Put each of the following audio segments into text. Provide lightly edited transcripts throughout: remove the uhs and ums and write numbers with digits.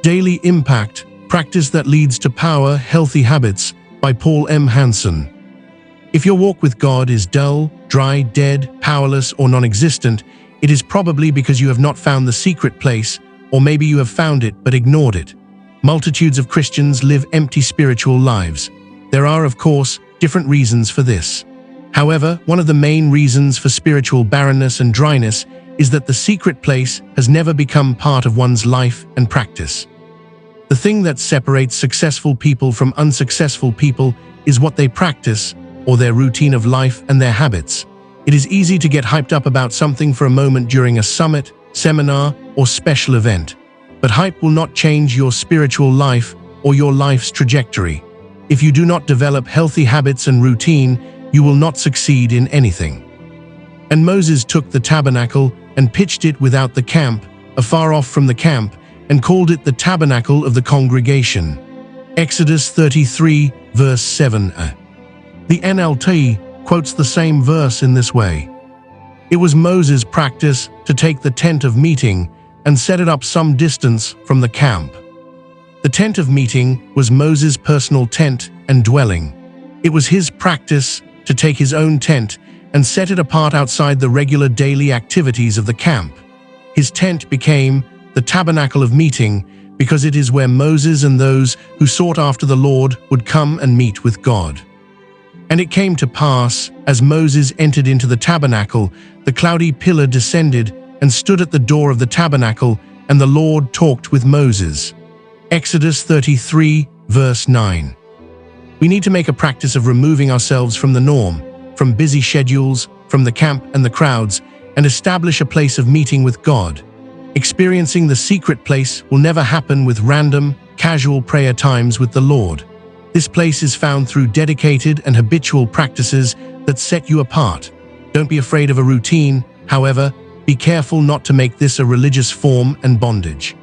Daily Impact: Practice that Leads to Power, Healthy Habits by Paul M. Hansen. If your walk with God is dull, dry, dead, powerless, or non-existent, it is probably because you have not found the secret place, or maybe you have found it but ignored it. Multitudes of Christians live empty spiritual lives. There are, of course, different reasons for this. However, one of the main reasons for spiritual barrenness and dryness is that the secret place has never become part of one's life and practice. The thing that separates successful people from unsuccessful people is what they practice, or their routine of life and their habits. It is easy to get hyped up about something for a moment during a summit, seminar, or special event. But hype will not change your spiritual life or your life's trajectory. If you do not develop healthy habits and routine, you will not succeed in anything. And Moses took the tabernacle and pitched it without the camp, afar off from the camp, and called it the tabernacle of the congregation. Exodus 33, verse 7a. The NLT quotes the same verse in this way. It was Moses' practice to take the tent of meeting and set it up some distance from the camp. The tent of meeting was Moses' personal tent and dwelling. It was his practice to take his own tent and set it apart outside the regular daily activities of the camp. His tent became the tabernacle of meeting because it is where Moses and those who sought after the Lord would come and meet with God. And it came to pass, as Moses entered into the tabernacle, the cloudy pillar descended and stood at the door of the tabernacle, and the Lord talked with Moses. Exodus 33, verse 9. We need to make a practice of removing ourselves from the norm, from busy schedules, from the camp and the crowds, and establish a place of meeting with God. Experiencing the secret place will never happen with random, casual prayer times with the Lord. This place is found through dedicated and habitual practices that set you apart. Don't be afraid of a routine, however, be careful not to make this a religious form and bondage.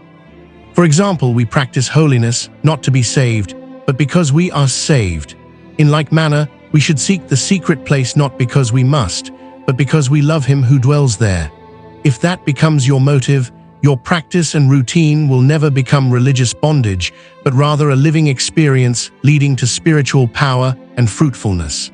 For example, we practice holiness not to be saved, but because we are saved. In like manner, we should seek the secret place not because we must, but because we love Him who dwells there. If that becomes your motive, your practice and routine will never become religious bondage, but rather a living experience leading to spiritual power and fruitfulness.